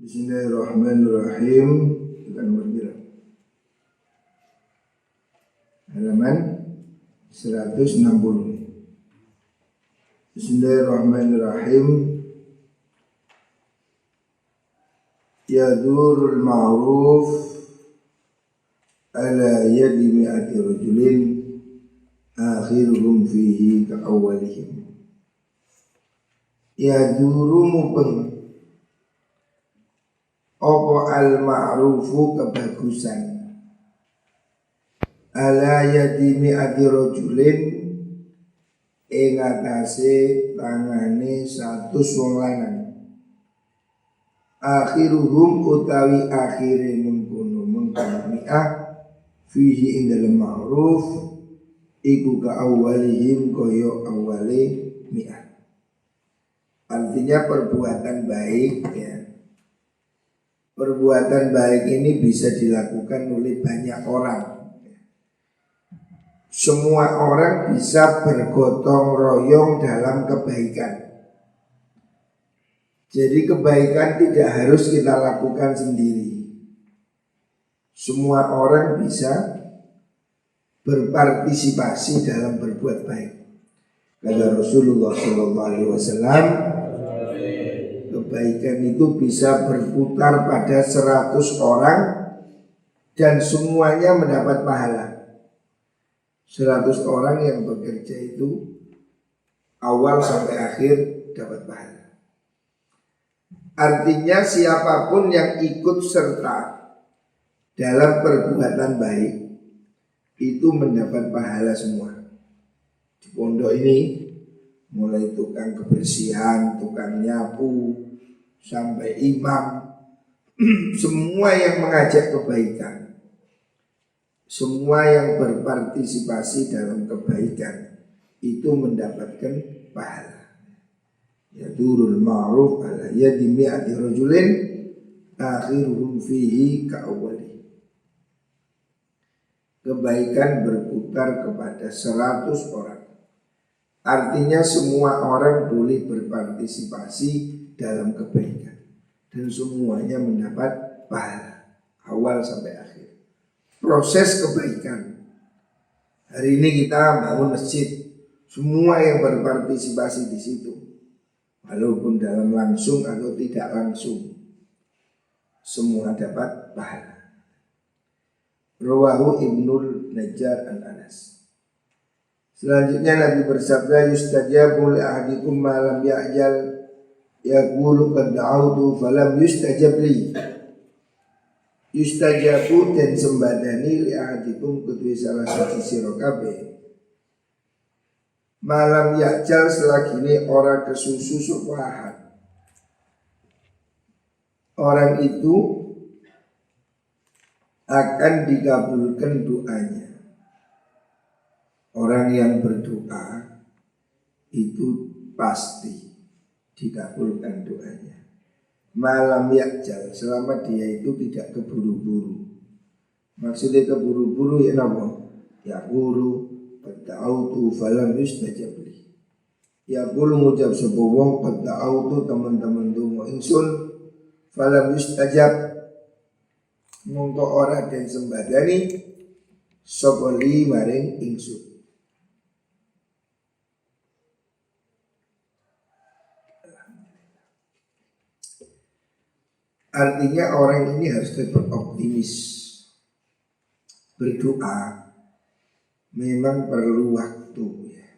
Bismillahirrahmanirrahim. Kita nomor berapa? Halaman 160. Bismillahirrahmanirrahim. Yadurul ma'ruf ala yadi mi'ati rajulin akhiruhum fihi ka'awalihim. Yaduru mupeng opo al-ma'rufu kebagusan ala yadi mi'ati rajulin ing atase tangane 100 wong lanang. Akhiruhum utawi akhire mengkono mi'ah fihi ing dalem ma'ruf iku ka awalihim koyo awale mi'ah. Artinya perbuatan baik ya. Perbuatan baik ini bisa dilakukan oleh banyak orang. Semua orang bisa bergotong royong dalam kebaikan. Jadi kebaikan tidak harus kita lakukan sendiri. Semua orang bisa berpartisipasi dalam berbuat baik. Kata Rasulullah SAW, kebaikan itu bisa berputar pada 100 orang dan semuanya mendapat pahala. 100 orang yang bekerja itu awal sampai akhir dapat pahala. Artinya siapapun yang ikut serta dalam perbuatan baik itu mendapat pahala semua. Di pondok ini mulai tukang kebersihan, tukang nyapu, sampai imam, semua yang mengajak kebaikan, semua yang berpartisipasi dalam kebaikan itu mendapatkan pahala. Yadurul ma'ruf ala yadi mi'ati rajulin akhiruhum fihi ka'awali. Kebaikan berputar kepada 100 orang. Artinya semua orang boleh berpartisipasi dalam kebaikan dan semuanya mendapat pahala awal sampai akhir. Proses kebaikan. Hari ini kita bangun masjid, semua yang berpartisipasi di situ, walaupun dalam langsung atau tidak langsung, semua dapat pahala. Rawahu Ibnul Najjar an Anas. Selanjutnya Nabi bersabda, yustajabu li ahadikum ma lam ya'jal yaqulu qad da'awtu falam yustajab li. Yustajabu dan sembadani li ahadikum kedua salah satu sira kabeh malam ya'jal selagine ora kesusu sapa ahad. Orang itu akan dikabulkan doanya. Orang yang berdoa itu pasti dikabulkan doanya. Malam yakjal, selama dia itu tidak keburu-buru. Maksudnya keburu-buru ya nama? Ya guru, pada'autu falam yustajab li. Ya guru ngucap sebuah wong, pada'autu teman-teman dungo insun falam yustajab. Mongko ora dan sembadani sopoli maring insun. Artinya orang ini harus tetap optimis. Berdoa memang perlu waktu ya.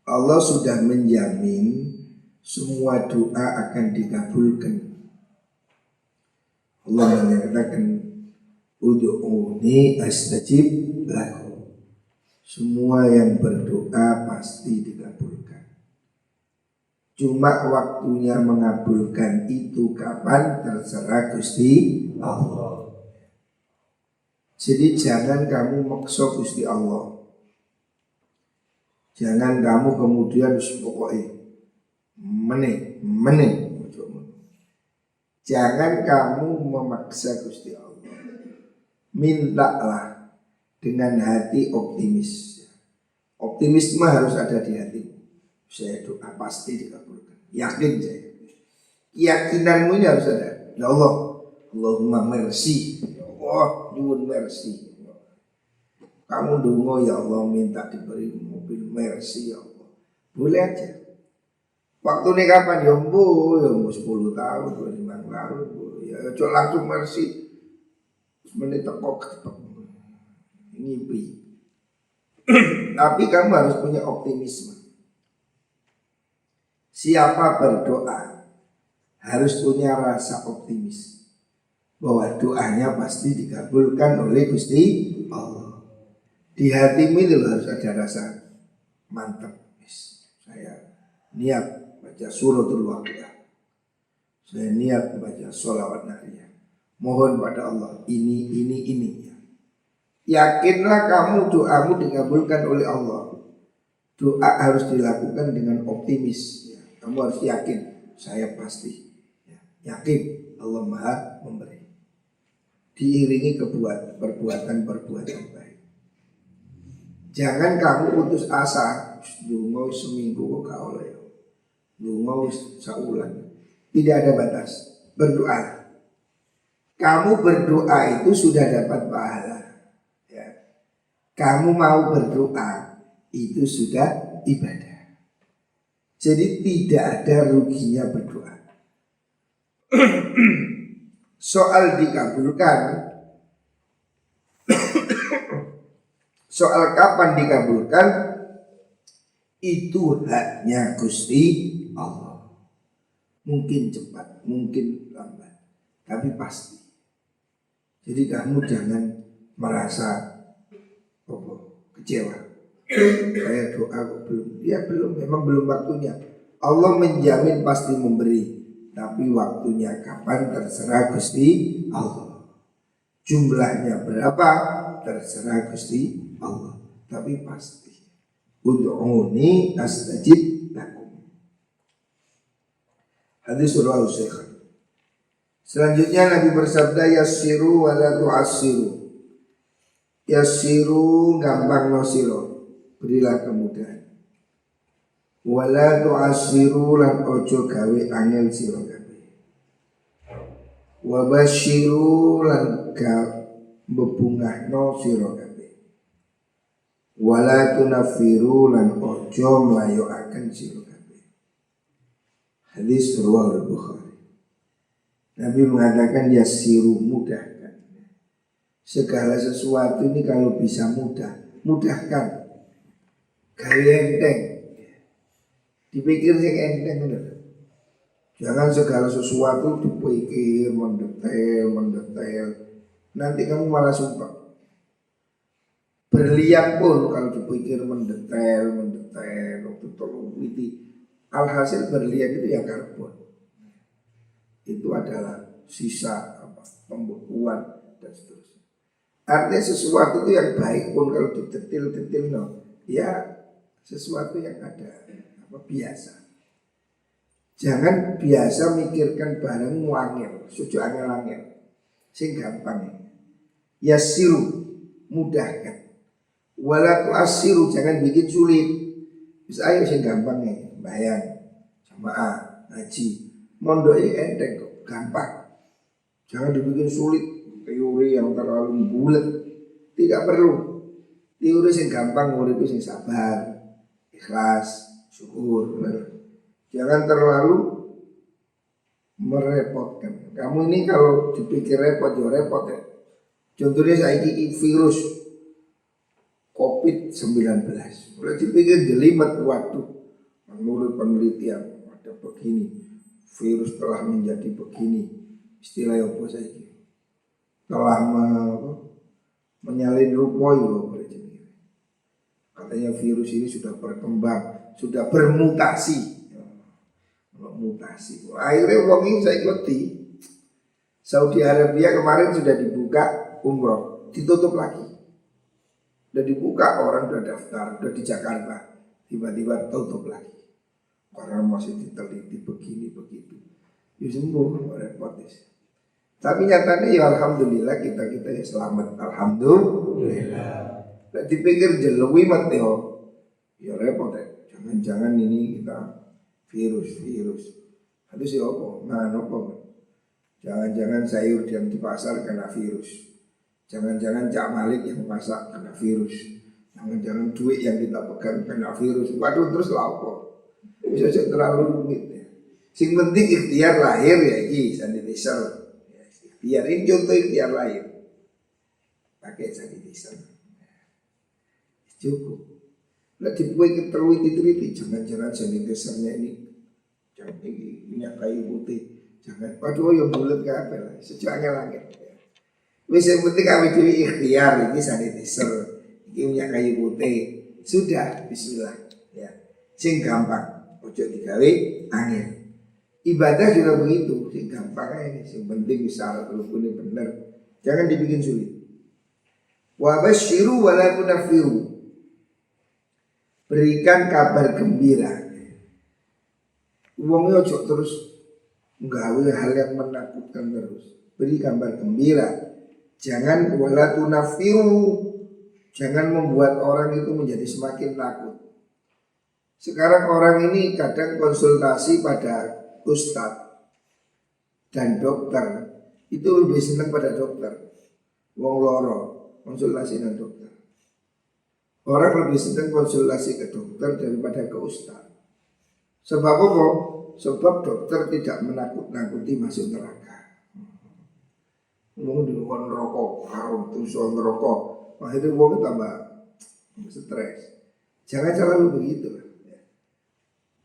Allah sudah menjamin semua doa akan dikabulkan. Allah menyatakan ud'uni astajib lakum. Semua yang berdoa pasti dikabulkan. Cuma waktunya mengabulkan itu kapan terserah Gusti Allah. Jadi jangan kamu maksa Gusti Allah. Jangan kamu kemudian pokoknya meneh. Jangan kamu memaksa Gusti Allah. Mintalah dengan hati optimis. Optimisme harus ada di hati. Saya doa pasti dikabulkan. Yakin saya. Keyakinanmu ini harus ada. Ya Allah, Allahumma mercy. Ya Allah, nyuwun mercy. Kamu dungo ya Allah minta diberi mobil mercy ya Allah. Boleh aja. Waktu ini kapan? Ya 10 tahun, 25 tahun. Ya coba langsung mercy. Menit tekok ngimpi. Tapi kamu harus punya optimisme. Siapa berdoa harus punya rasa optimis bahwa doanya pasti dikabulkan oleh Gusti Allah. Di hatimu itu harus ada rasa mantap. Saya niat baca suratul Waqiah. Saya niat baca sholawat nariyah. Mohon pada Allah ini. Yakinlah kamu doamu dikabulkan oleh Allah. Doa harus dilakukan dengan optimis. Ya. Kamu harus yakin, saya pasti. Ya. Yakin Allah Maha memberi. Diiringi perbuatan baik. Jangan kamu putus asa. Dungo seminggu kok gak oleh. Dungo saulan. Tidak ada batas. Berdoa. Kamu berdoa itu sudah dapat pahala. Kamu mau berdoa itu sudah ibadah. Jadi tidak ada ruginya berdoa. Soal dikabulkan, soal kapan dikabulkan, itu haknya Gusti Allah. Mungkin cepat, mungkin lambat, tapi pasti. Jadi kamu jangan merasa kecewa. Saya doa kok belum. Ya belum, memang belum waktunya. Allah menjamin pasti memberi, tapi waktunya kapan terserah Gusti Allah. Jumlahnya berapa terserah Gusti Allah, tapi pasti. Ud'uni astajib lakum. Hadis riwayat Syekh. Selanjutnya Nabi bersabda, yassiru wa la tu'assiru. Yassiru gampang no siro, berilah kemudahan. Wala tu'assiru lan ojo gawe angel siro kabeh. Wa basyiru lan bebungah no siro kabeh. Wala tunafiru lan ojo melayu akan siro kabeh. Hadis riwayat Bukhari. Nabi mengatakan yassiru mudahkan. Segala sesuatu ini kalau bisa mudahkan. Gaya enteng. Dipikir sing enteng bener. Jangan segala sesuatu dipikir mendetail. Nanti kamu malah sumpah. Berlian pun kalau dipikir mendetail, waktu tolong alhasil berlian itu ya karbon. Itu adalah sisa pembekuan dan seterusnya. Artinya sesuatu itu yang baik pun kalau ditetil ya sesuatu yang ada biasa. Jangan biasa mikirkan barang wangil, suju angel-angel, sing gampang. Yassiru, mudahkan. Wala tu'assiru, jangan bikin sulit. Bisa ayo sing gampang nih, bayang, jamaah, ngaji, mondoi enteng kok, gampang. Jangan dibikin sulit. Teori yang terlalu bulat tidak perlu. Teori yang gampang, urip sing sabar, ikhlas, syukur. Jangan terlalu merepotkan. Kamu ini kalau dipikir repot ya. Contohnya saya ini virus COVID-19. Kalau dipikir jelimet, waduh, menurut penelitian ada begini, virus telah menjadi begini. Istilah apa saya ini? Telah menyalin rupoy loh. Katanya virus ini sudah berkembang, sudah bermutasi. Mutasi. Akhirnya wong ini saya ikuti. Saudi Arabia kemarin sudah dibuka umroh, ditutup lagi. Sudah dibuka, orang sudah daftar, sudah di Jakarta, tiba-tiba tutup lagi. Karena masih diteliti begini begitu. Ya sembuh, repot. Tapi nyatanya ya alhamdulillah kita ya selamat, alhamdulillah. Nah, dipikir jelewi mati ya repot ya. Jangan-jangan ini kita virus. Harus ya apa? Nah apa? Jangan-jangan sayur yang di pasar kena virus. Jangan-jangan Cak Malik yang masak kena virus. Jangan-jangan duit yang kita pegang kena virus. Waduh terus lapo. Bisa terlalu rumit ya. Sing penting ikhtiar lahir ya iki sanitizer. Ikhtiar ini contoh ikhtiar lahir. Pakai sanitizer. Cukup. Nah dibuat diteliti jangan-jangan sanitizernya ini jangan ini minyak kayu putih. Jangan, waduh yang bulat ke apa lah, sejuangnya langit. Wis yang penting kami dewi ikhtiar ini sanitizer, ini minyak kayu putih, sudah bismillah. Ya, sing gampang, ojo digawe angin. Ibadah juga begitu, sing gampang aja, sing penting bisa rukunnya bener, jangan dibikin sulit. Wa basyiru wa la tunaffiru. Berikan kabar gembira. Wong ojo terus nggawe hal yang menakutkan terus. Beri kabar gembira. Jangan wala tunafiru. Jangan membuat orang itu menjadi semakin takut. Sekarang orang ini kadang konsultasi pada ustadz dan dokter. Itu lebih senang pada dokter. Wong loro konsultasi dengan dokter. Orang lebih senang konsultasi ke dokter daripada ke ustadz. Sebab apa? Sebab dokter tidak menakut-nakuti masuk neraka. Ngomong di luar rokok, harum terus rokok, akhirnya wong tambah stres. Jangan selalu begitu.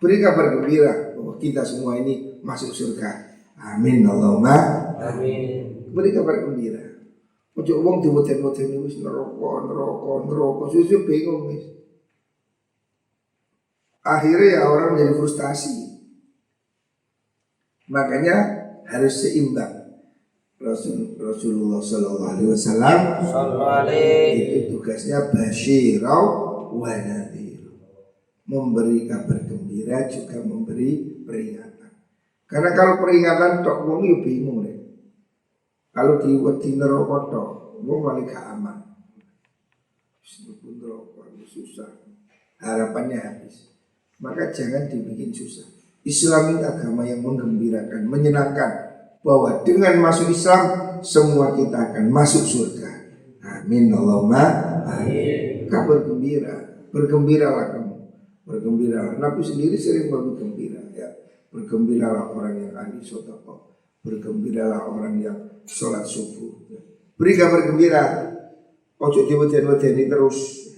Beri kabar gembira bahwa kita semua ini masuk surga. Amin Allahumma amin. Beri kabar gembira. Ojo wong diwoten-woten wis neraka, susu bingung wis. Akhirnya ya orang menjadi frustasi. Makanya harus seimbang. Rasulullah Sallallahu Alaihi Wasallam itu tugasnya basyirau wa nadhir, memberi kabar gembira juga memberi peringatan. Karena kalau peringatan tok wong yo bingung deh. Kalau diwedi neraka tok, wong malah gak aman. Susah, harapannya habis. Maka jangan dibikin susah. Islam ini agama yang menggembirakan, menyenangkan, bahwa dengan masuk Islam semua kita akan masuk surga. Amin Allahumma amin. Kabar gembira, bergembiralah kamu, bergembiralah. Nabi sendiri sering bergembira ya. Bergembiralah orang yang ahli sedekah, bergembiralah orang yang sholat subuh. Beri kabar gembira. Ojo diweden-wedeni terus.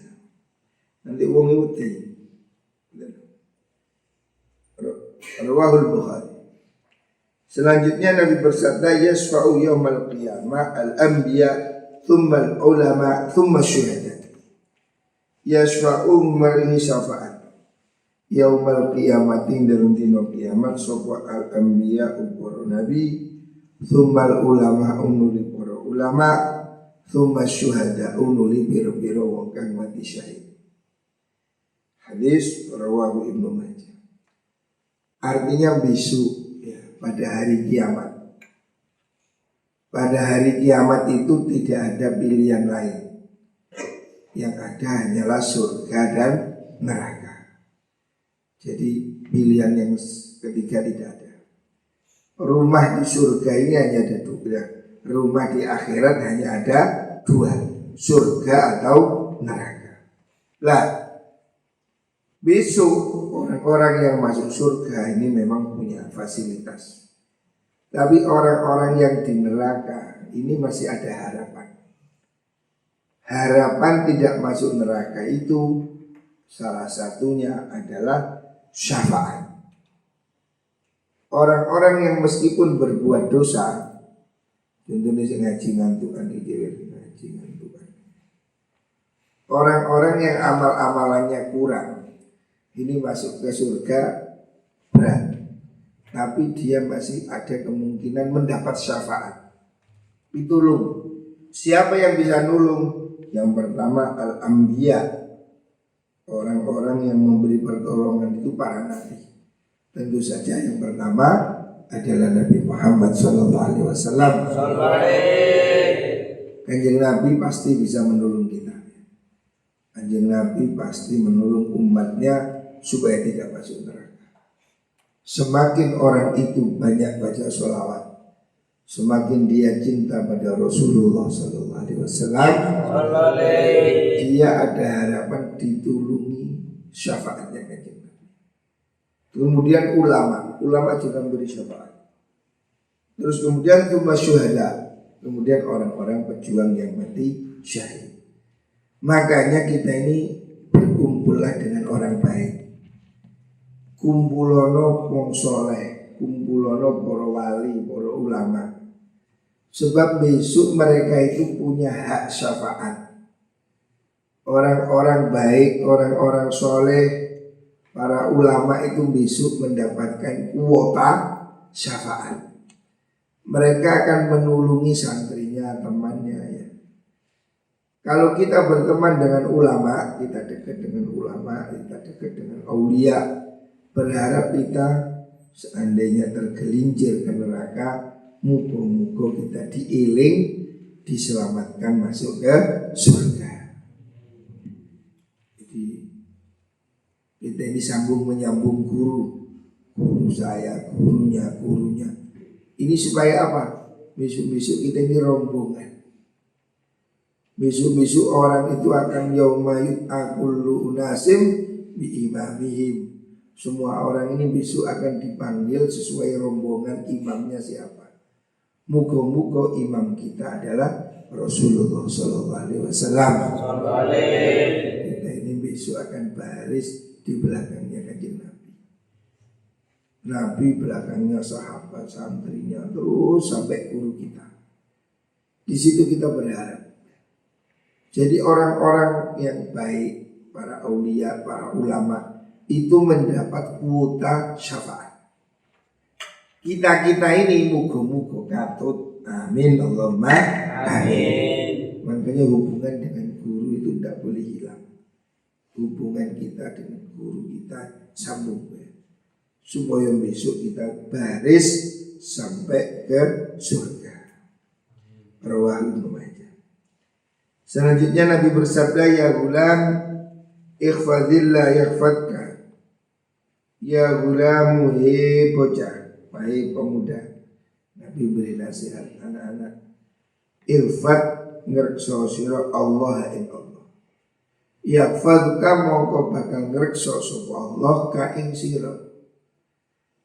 Nanti wong wedi. Rawahul Bukhari. Selanjutnya Nabi bersabda yasfa'u yaumal qiyamah al-anbiya thumma al-ulama thumma syuhada. Yasfa'u maringi syafaat yaumal qiyamati dalam dino kiamat sapa al-anbiya para nabi thumma al-ulama unuli para ulama thumma syuhada unuli biro-biro wong kang mati syahid. Hadis rawahu Ibnu Majah. Artinya besok ya, pada hari kiamat. Pada hari kiamat itu tidak ada pilihan lain. Yang ada hanyalah surga dan neraka. Jadi pilihan yang ketiga tidak ada. Rumah di surga ini hanya ada dua. Rumah di akhirat hanya ada dua. Surga atau neraka. Lah besok orang-orang yang masuk surga ini memang punya fasilitas. Tapi orang-orang yang di neraka ini masih ada harapan. Harapan tidak masuk neraka itu salah satunya adalah syafaat. Orang-orang yang meskipun berbuat dosa, contohnya ngaji ngantukan ngaji ngantukan. Orang-orang yang amal-amalannya kurang, ini masuk ke surga berat, tapi dia masih ada kemungkinan mendapat syafaat. Ditolong. Siapa yang bisa nolong? Yang pertama al-anbiya, orang-orang yang memberi pertolongan itu para nabi. Tentu saja yang pertama adalah Nabi Muhammad SAW. Kanjeng Nabi pasti bisa menolong kita. Kanjeng Nabi pasti menolong umatnya supaya tidak masuk neraka. Semakin orang itu banyak baca sholawat, semakin dia cinta pada Rasulullah Sallallahu Alaihi Wasallam, dia ada harapan ditulungi syafaatnya kanjeng Nabi. Kemudian ulama juga memberi syafaat. Terus kemudian tsumma syuhada, kemudian orang-orang pejuang yang mati syahid. Makanya kita ini berkumpullah dengan orang baik. Kumpulono wong soleh, kumpulono para wali, para ulama. Sebab besok mereka itu punya hak syafaat. Orang-orang baik, orang-orang soleh, para ulama itu besok mendapatkan kuota syafaat. Mereka akan menulungi santrinya, temannya ya. Kalau kita berteman dengan ulama, kita dekat dengan ulama, kita dekat dengan aulia, berharap kita seandainya tergelincir ke neraka, muka-muka kita diiling, diselamatkan masuk ke surga. Jadi kita ini sambung menyambung guru saya, gurunya. Ini supaya apa? Besok-besok kita ini rombongan. Besok-besok orang itu akan yaumayut akullu unasim bi imamihim. Semua orang ini besok akan dipanggil sesuai rombongan imamnya siapa. Muga-muga imam kita adalah Rasulullah Sallallahu Alaihi Wasallam. Kita ini besok akan baris di belakangnya kanjeng Nabi. Nabi belakangnya sahabat, santrinya, terus sampai guru kita. Di situ kita berharap. Jadi orang-orang yang baik, para aulia, para ulama itu mendapat kuota syafaat. Kita ini muga-muga katut. Amin Allahumma amin. Makanya hubungan dengan guru itu tidak boleh hilang. Hubungan kita dengan guru kita sambung ya. Supaya besok kita baris sampai ke surga. Rawahu Ibnu Majah. Selanjutnya Nabi bersabda, ya gulam ikhfadillah yakhfadka. Ya gulamu he bocah, wahai pemuda. Nabi beri nasihat anak-anak. Irfad ngrekso sira Allah ing Allah. Yakhfadka mongko bakal ngrekso sapa Allah ka ing sira.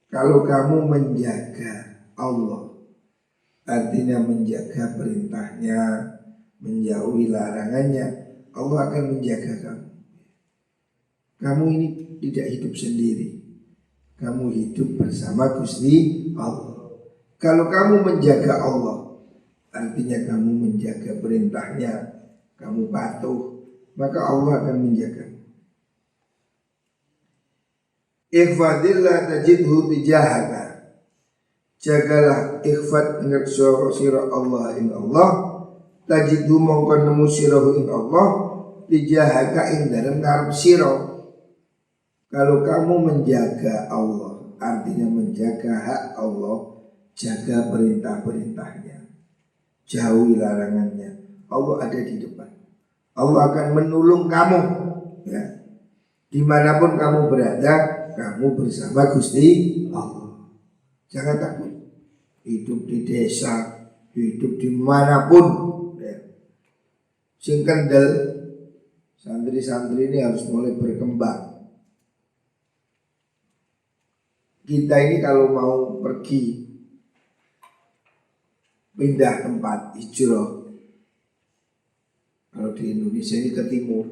Kalau kamu menjaga Allah, artinya menjaga perintahnya, menjauhi larangannya, Allah akan menjaga kamu. Kamu ini tidak hidup sendiri. Kamu hidup bersama Gusti Allah. Kalau kamu menjaga Allah, artinya kamu menjaga perintahnya, kamu patuh, maka Allah akan menjagamu. Ikhfadillah tajidhu tijahaka. Jagalah ikhfad ngrekso sira Allah ing Allah, tajidhu mongko nemu sira ing Allah, tijahaka ing dalem ngarep sira. Kalau kamu menjaga Allah, artinya menjaga hak Allah, jaga perintah-perintahnya, jauhi larangannya, Allah ada di depan. Allah akan menolong kamu ya. Dimanapun kamu berada, kamu bersama Gusti Allah. Jangan takut. Hidup di desa, hidup dimanapun ya. Sing kendel, santri-santri ini harus mulai berkembang. Kita ini kalau mau pergi pindah tempat hijrah, kalau di Indonesia ini ke timur,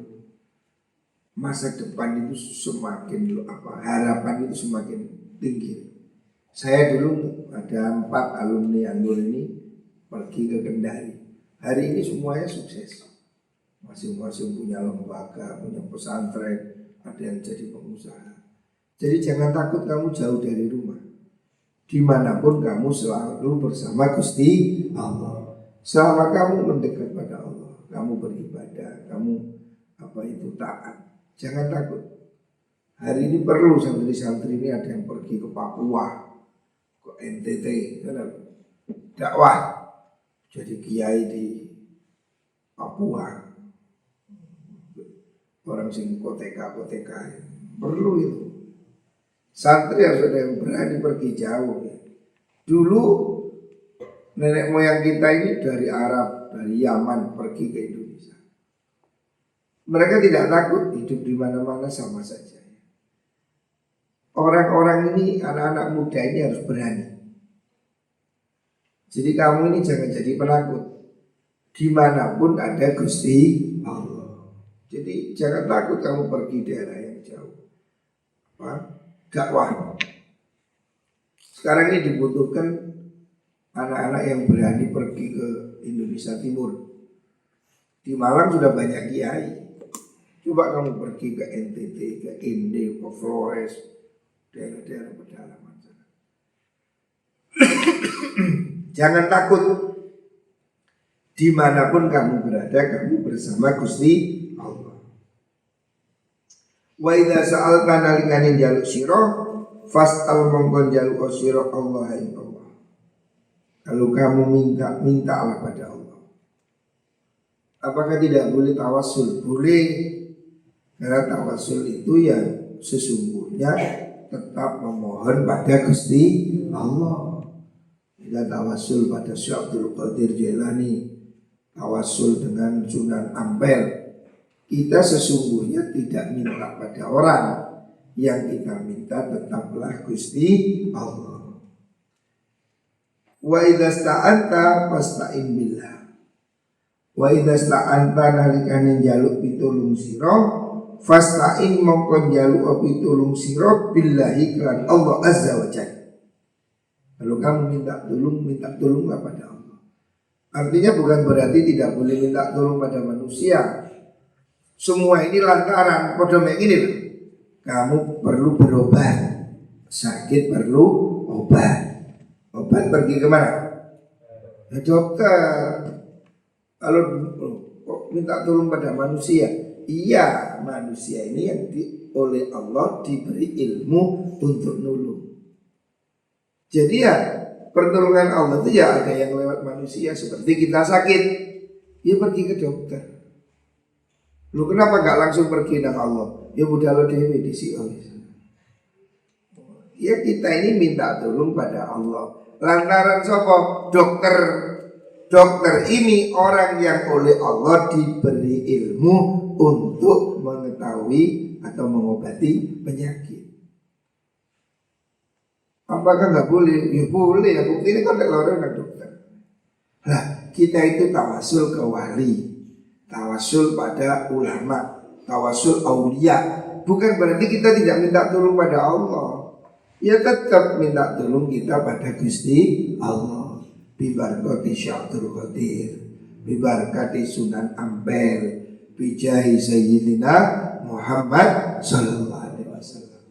masa depan itu semakin harapan itu semakin tinggi. Saya dulu ada 4 alumni Anggur ini pergi ke Kendari. Hari ini semuanya sukses. Masing-masing punya lembaga, punya pesantren, ada yang jadi pengusaha. Jadi jangan takut kamu jauh dari rumah. Dimanapun kamu selalu bersama Gusti Allah. Selama kamu mendekat pada Allah, kamu beribadah, kamu taat. Jangan takut. Hari ini perlu santri-santri ini ada yang pergi ke Papua, ke NTT, dakwah, jadi kiai di Papua. Orang sing koteka perlu itu. Santri harus ada yang berani pergi jauh ya. Dulu Nenek moyang kita ini dari Arab, dari Yaman pergi ke Indonesia. Mereka tidak takut, hidup di mana-mana sama saja. Orang-orang ini, anak-anak muda ini harus berani. Jadi kamu ini jangan jadi penakut. Dimanapun ada Gusti Allah. Jadi jangan takut kamu pergi daerah yang jauh. Dakwah. Sekarang ini dibutuhkan anak-anak yang berani pergi ke Indonesia Timur. Di Malang sudah banyak kiai. Coba kamu pergi ke NTT, ke Inde, ke Flores, daerah-daerah pedalaman sana. Jangan takut. Dimanapun kamu berada, kamu bersama Gusti Allah. Wa idza sa'alta nalikane jaluk sira fas'al mongkon jaluk sira Allah ing Allah. Kalau kamu mintalah pada Allah. Apakah tidak boleh tawasul? Boleh. Karena tawasul itu yang sesungguhnya tetap memohon pada Gusti Allah. Kita tawasul pada Syekh Abdul Qadir Jailani, tawasul dengan Sunan Ampel. Kita sesungguhnya tidak minta pada orang, yang kita minta tetaplah Gusti Allah. Wa idza sta'anta fasta'in billah. Wa idza sta'anta nalikane njaluk pitulung sira fasta'in mongko njaluk pitulung sira billahi kelan Allah azza wa jalla. Kalau kamu minta tolonglah pada Allah. Artinya bukan berarti tidak boleh minta tolong pada manusia. Semua ini lantaran pada ini loh. Kamu perlu berobat, sakit perlu obat. Obat pergi kemana? Ya dokter. Kalau minta tolong pada manusia, iya manusia ini yang oleh Allah diberi ilmu untuk nolong. Jadi ya pertolongan Allah itu ya ada yang lewat manusia. Seperti kita sakit, ya pergi ke dokter. Lu kenapa gak langsung pergi dengan Allah? Ya udah lo dewe di si Allah. Ya kita ini minta tolong pada Allah. Lantaran sopo dokter. Dokter ini orang yang oleh Allah diberi ilmu untuk mengetahui atau mengobati penyakit. Apakah nggak boleh? Ya boleh ya. Bukti ini kan orang dokter. Nah kita itu tawasul ke wali, tawasul pada ulama, tawasul aulia. Bukan berarti kita tidak minta tolong pada Allah. Ya tetap minta tolong kita pada Gusti Allah. Bibarakati Syaikhul Qadir, bibarakati Sunan Ampel, bijahi Sayyidina Muhammad sallallahu alaihi wasallam.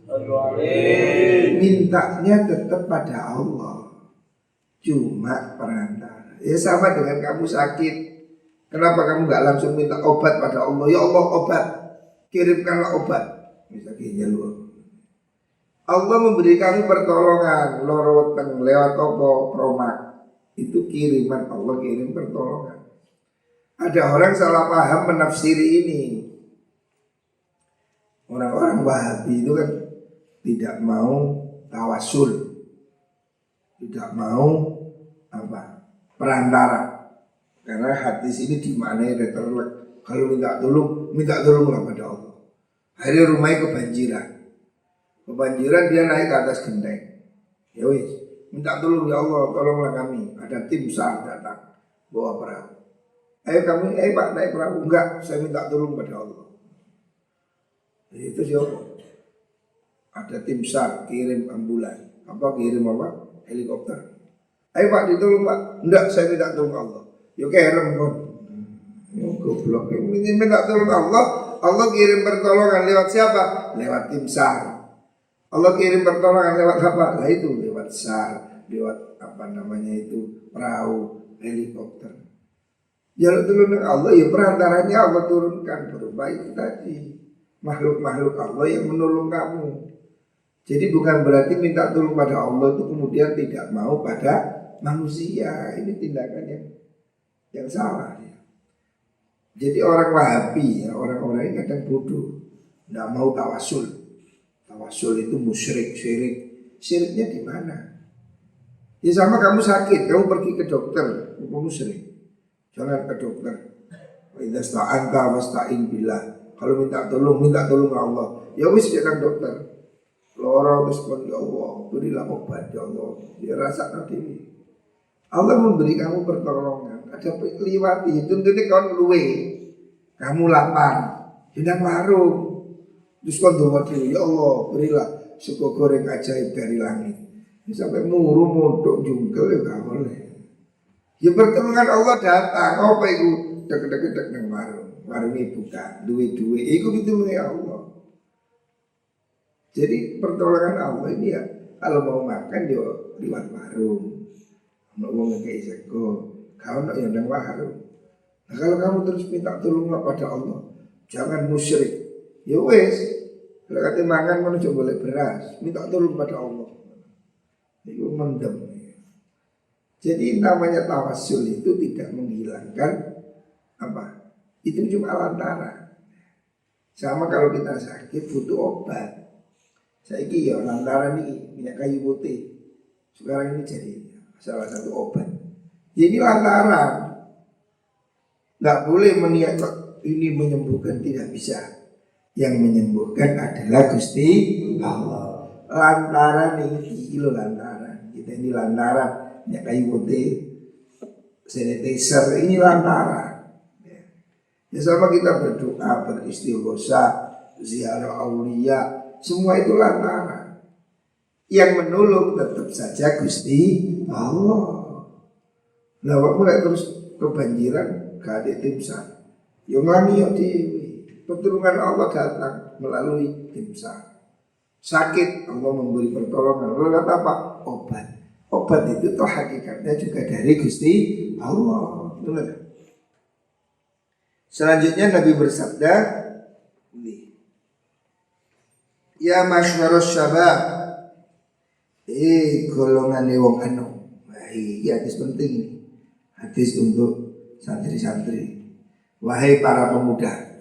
Mintanya tetap pada Allah. Cuma perantara. Ya sama dengan kamu sakit. Kenapa kamu gak langsung minta obat pada Allah? Ya Allah obat, kirimkanlah obat. Misalnya lu Allah memberi kamu pertolongan. Loroteng lewat opo promak. Itu kiriman Allah, kirim pertolongan. Ada orang salah paham menafsiri ini. Orang-orang Wahabi itu kan tidak mau tawasul, tidak mau perantara. Karena hadis ini dimaknai retorik. Kalau minta tolonglah pada Allah. Hari rumahnya kebanjiran dia naik ke atas genteng. Ya wis, minta tolong ya Allah, tolonglah kami. Ada tim SAR datang bawa perahu. Ayo Pak naik perahu. Enggak, saya minta tolong pada Allah. Jadi itu siapa? Ada tim SAR kirim ambulan. Kirim helikopter. Ayo Pak ditolong Pak. Enggak, saya minta tolong Allah. Yo kerem kon. Yo goblok. Ini minta tolong Allah. Allah kirim pertolongan lewat siapa? Lewat tim SAR. Allah kirim pertolongan lewat apa? Lah itu lewat SAR, lewat perahu, helikopter. Jalur tolong Allah ya perantaranya Allah turunkan berupa itu tadi. Makhluk-makhluk Allah yang menolong kamu. Jadi bukan berarti minta tolong pada Allah itu kemudian tidak mau pada manusia. Ini tindakan yang salah ya. Jadi orang Wahabi ya, orang-orang yang kadang bodoh, tidak mau tawasul. Tawasul itu musyrik, syirik. Syiriknya di mana? Ya sama kamu sakit, kamu pergi ke dokter, kamu sering. Jangan ke dokter. Idza sta'anta wasta'in billah. Kalau minta tolong Allah. Ya wis jangan dokter. Loro wis kon ya Allah, berilah obat ya Allah. Ya rasakan diri. Allah memberi kamu pertolongan. Ada liwati, tentunya kamu luwe. Kamu lapar, sedang warung. Terus kau doa dulu, ya Allah berilah sego goreng ajaib dari langit. Sampai muru muntuk jungkel ya gak boleh. Ya pertolongan Allah datang. Apa itu? Dek nang warung. Warungnya buka, duwe-duwe. Itu pitulunge Allah. Jadi pertolongan Allah ini ya, kalau mau makan ya liwat warung. Mau ngekei sego, kau nak yang nang warung. Nah, kalau kamu terus minta tolonglah pada Allah, jangan musyrik. Ya wes, kalau kata makan mana coba boleh beras, minta tolong pada Allah. Itu mendem. Jadi namanya tawassul itu tidak menghilangkan apa? Itu cuma lantaran. Sama kalau kita sakit butuh obat. Saiki ya lantaran ini minyak kayu putih. Sekarang ini jadi salah satu obat. Jadi lantaran. Nggak boleh meniat ini menyembuhkan, tidak bisa. Yang menyembuhkan adalah Gusti Allah. Lantaran ini lo lantaran. Kita ini lantaran minyak kayu putih, sanitizer ini lantaran. Ya sama kita berdoa, beristighosa, ziarah aulia. Semua itu lantaran. Yang menolong tetap saja Gusti Allah. Nah, mulai terus kebanjiran gak ada timsah. Yang lami ya pertolongan Allah datang melalui timsah. Sakit Allah memberi pertolongan. Lalu kata apa? Obat. Obat itu toh hakikatnya juga dari Gusti Allah. Benar. Selanjutnya Nabi bersabda, ya masyarus syabab, golongan wong anu. Wahai, hadis penting ini. Hadis untuk santri-santri. Wahai para pemuda,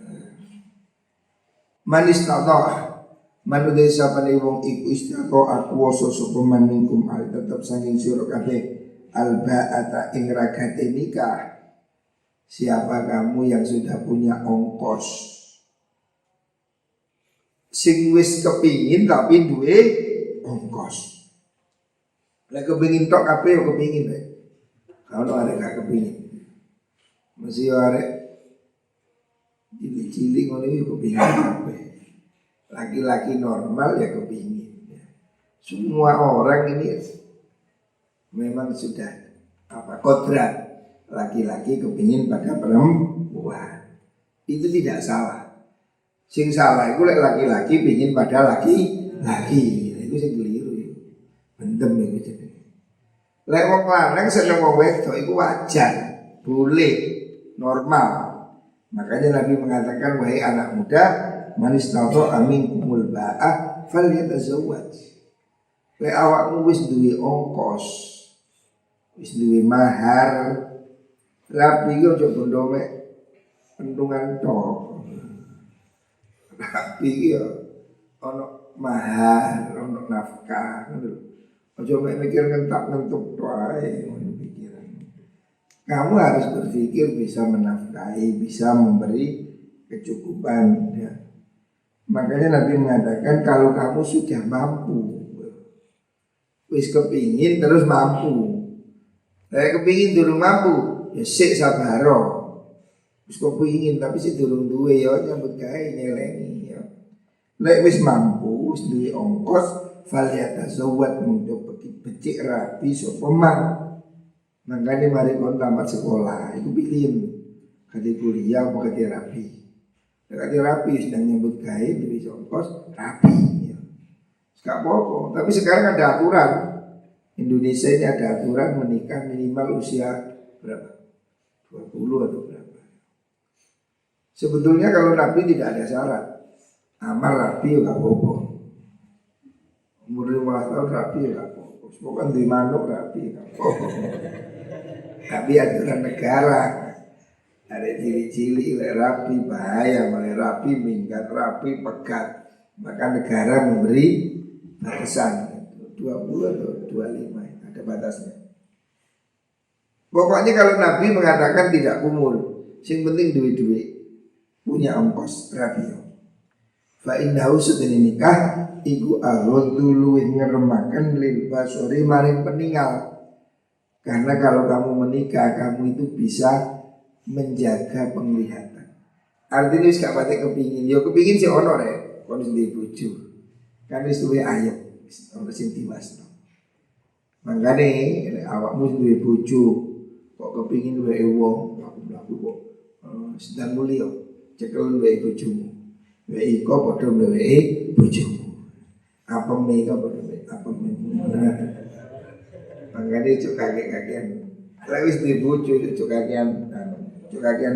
man istata'a, man udai sapane wong iku istata'a kuwasa sapa man minkum al tetep saking sira kabeh alba'ata ing ragate nikah. Siapa kamu yang sudah punya ongkos, sing wis kepingin tapi duwe ongkos. Lek kepingin tok kabeh yo kepingin rek. Kalau ada gak kepingin. Masih arek cilik-cilik ngono iki kepingin kabeh. Laki-laki normal ya kepingin. Semua orang ini memang sudah kodrat. Laki-laki kepingin pada perempuan. Itu tidak salah. Sing salah itu laki-laki pingin pada laki-laki. Itu sing keliru. Bentem itu. Lek wong lanang seneng wong wedok itu wajar, boleh, normal. Makanya Nabi mengatakan, wahai anak muda, man istata'a minkumul ba'ah falyatazawwaj. Lek awakmu wis duwe ongkos, wis duwe mahar, rapi yo aja bondo mek pentungan tok. Rapi yo ono mahar, ono nafkah, ngono. Aja mikir ngentak-ngentuk wae ngono pikiran. Kamu harus berpikir bisa menafkahi, bisa memberi kecukupan ya. Makanya Nabi mengatakan kalau kamu sudah mampu, wis kepingin terus mampu. Kayak kepingin durung mampu, ya sik sabaro. Wis kepingin tapi sik durung duwe ya nyambut gawe nyelengi ya. Lek wis mampu, wis duwe ongkos, falyatazawwad untuk becik rapi sapa man. Mangkane mari kon tamat sekolah, iku pilih kate kuliah apa kate rapi. Kate rapi sedang nyambut gawe duwe ongkos rapi ya. Gak apa-apa, tapi sekarang ada aturan. Indonesia ini ada aturan menikah minimal usia berapa? 20 atau berapa? Sebetulnya kalau Nabi tidak ada syarat. Amar rapi gak apa-apa. Umur 15 tahun rapi gak apa-apa. Bukan di manuk rapi gak apa-apa. Tapi aturan negara. Ada cili-cili rapi bahaya, mulai rapi minggat, rapi pegat. Maka negara memberi batasan 20 atau 25. Ada ada batasnya. Pokoknya kalau Nabi mengatakan tidak umur, sing penting duit-duit, punya ongkos rabio. Fa innahu sedene nikah iku aghaddu luwih ngeremaken lil basori maring peninggal. Karena kalau kamu menikah, kamu itu bisa menjaga penglihatan. Artinya wis gak pati kepingin, yo kepingin sih ono rek, kon sing bojo. Kan wis duwe ayem, ono sing diwasno. Mangkane awakmu duwe bojo, kok kepingin duwe wong, mlaku-mlaku kok sedang mulia, cekel duwe bojomu. Duwe iko padha duwe bojomu. Apa mega padha apa mangkane cuk kakek-kakean. Lek wis duwe bojo cuk kakean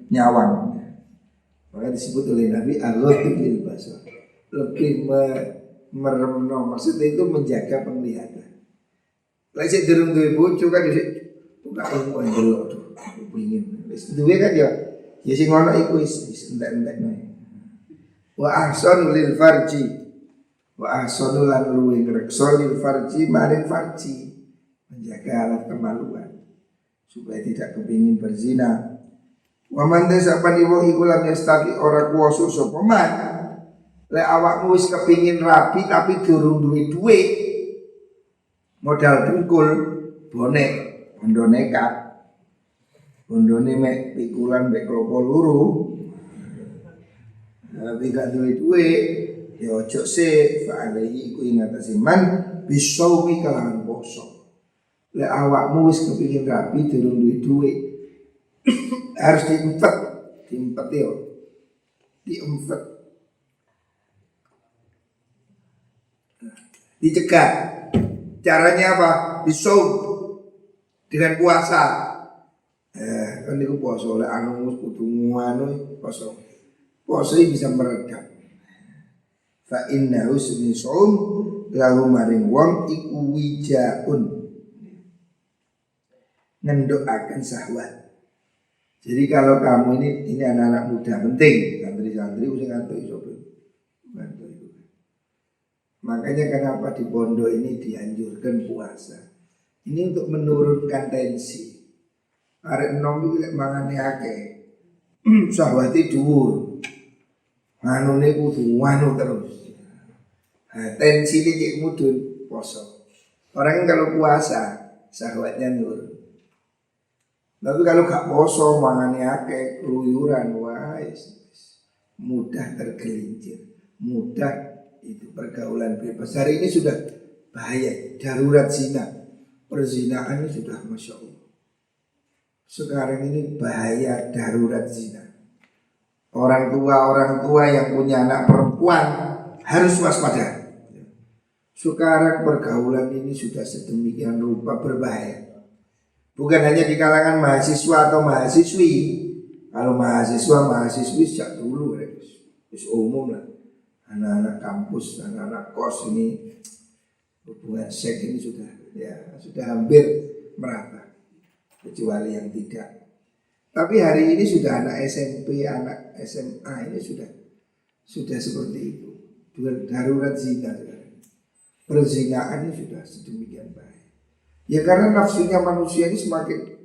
nyawang. Maka disebut oleh Nabi al-ghaddu lil basar. Lebih meremno, maksudnya itu menjaga penglihatan. Lek sik durung duwe bojo kan sik buka ilmu ndelok tuh. Pengin. Wis duwe kan ya sing ngono iku wis entek-entek nae. Wa ahsanu lil farji. Wa ahsanu lan luwih ngreksa lil farji maring farji. Menjaga alat kemaluan supaya tidak kepingin berzina. Wa man desapani wong iku lam yastati ora kuwasa sapa man. Lek awakmu wis kepingin rapi tapi durung duwe duit. Modal dengkul, bonek, bondo nekat. Bondone mek pikulan mek klopo luru. Tapi gak duwe duit, ya ojo sik fa alaihi iku ing atase man bisaumi kalawan poso. Lek awakmu wis kepingin rapi durung duwe duit. Harus diempet yo, diempet, dicegah. Caranya apa? Bisau dengan puasa. Kan itu puasa oleh anu kudu anu puasa. Puasa bisa meredam. Fa innahu sunnisum lahu maring wong iku wijaun. Ngendokaken syahwat. Jadi kalau kamu ini anak-anak muda penting, santri-santri usah ngantuk iso. Makanya kenapa di pondok ini dianjurkan puasa. Ini untuk menurunkan tensi. Arek enom iki lek mangane akeh. Syahwate dhuwur. Manune kudu anu terus. Tensi iki mudhun poso. Orang kalau puasa syahwatnya nurun. Tapi kalau gak poso mangane akeh keluyuran wais mudah tergelincir, mudah itu pergaulan bebas. Hari ini sudah bahaya, darurat zina. Perzinahan ini sudah Masya Allah. Sekarang ini bahaya darurat zina. Orang tua yang punya anak perempuan harus waspada. Sekarang pergaulan ini sudah sedemikian rupa berbahaya. Bukan hanya di kalangan mahasiswa atau mahasiswi. Kalau mahasiswi sejak dulu wis umum lah. Anak-anak kampus, anak-anak kos ini hubungan seks ini sudah hampir merata. Kecuali yang tidak. Tapi hari ini sudah anak SMP, anak SMA ini sudah seperti itu. Darurat zina sekarang. Perzinahan ini sudah sedemikian baik. Ya karena nafsunya manusia ini semakin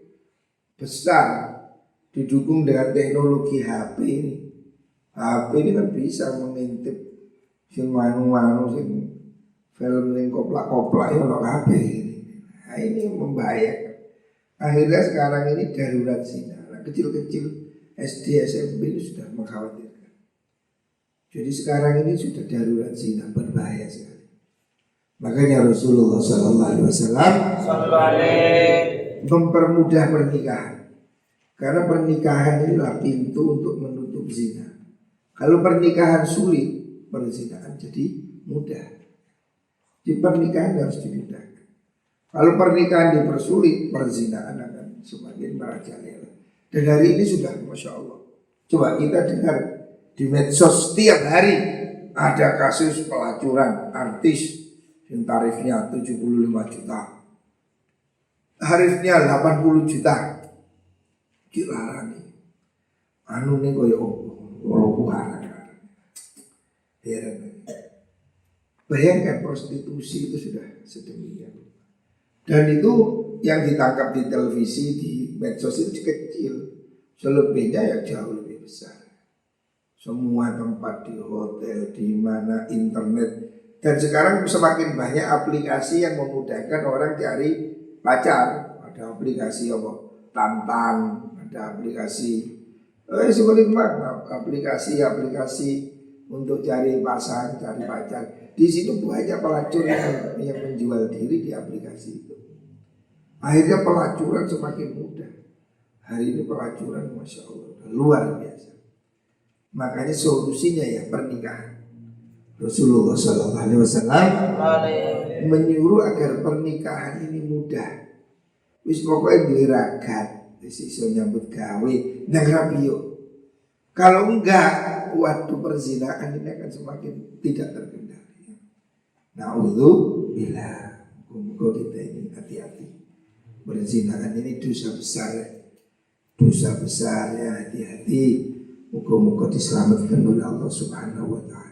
besar, didukung dengan teknologi HP ini. HP ini kan bisa mengintip sing manu-manu sing film sing koplak-koplak ya ono HP ini. Nah, ini membahayakan. Akhirnya sekarang ini darurat zina. Nah, kecil-kecil SD SMP ini sudah mengkhawatirkan. Jadi sekarang ini sudah darurat zina, berbahaya sekali. Makanya Rasulullah SAW mempermudah pernikahan. Karena pernikahan inilah pintu untuk menutup zina. Kalau pernikahan sulit, perzinahan jadi mudah. Di pernikahan harus dimudahkan. Kalau pernikahan dipersulit, perzinahan akan semakin merajalela. Dan hari ini sudah Masya Allah. Coba kita dengar di medsos setiap hari ada kasus pelacuran artis yang tarifnya 75 juta, tarifnya 80 juta, dilarang. Anu nih koyo robuhan. Bayangkan prostitusi itu sudah sedemikian. Dan itu yang ditangkap di televisi, di medsos itu kecil. Selebihnya ya jauh lebih besar. Semua tempat di hotel, di mana internet. Dan sekarang semakin banyak aplikasi yang memudahkan orang cari pacar. Ada aplikasi apa? Tantan, ada aplikasi sebenarnya aplikasi untuk cari pasangan, cari pacar. Di situ banyak pelacur yang menjual diri di aplikasi itu. Akhirnya pelacuran semakin mudah. Hari ini pelacuran Masya Allah luar biasa. Makanya solusinya ya pernikahan. Rasulullah SAW menyuruh agar pernikahan ini mudah. Wis pokoknya diragat, wis iso nyambut gawe, nang rapi yuk. Kalau enggak, waktu perzinahan ini akan semakin tidak terkendali. Na'udzubillah. Muka kita ini hati-hati. Perzinahan ini dosa besar ya. Dosa besar ya, hati-hati. Muka-muka diselamatkan oleh Allah Subhanahu wa ta'ala.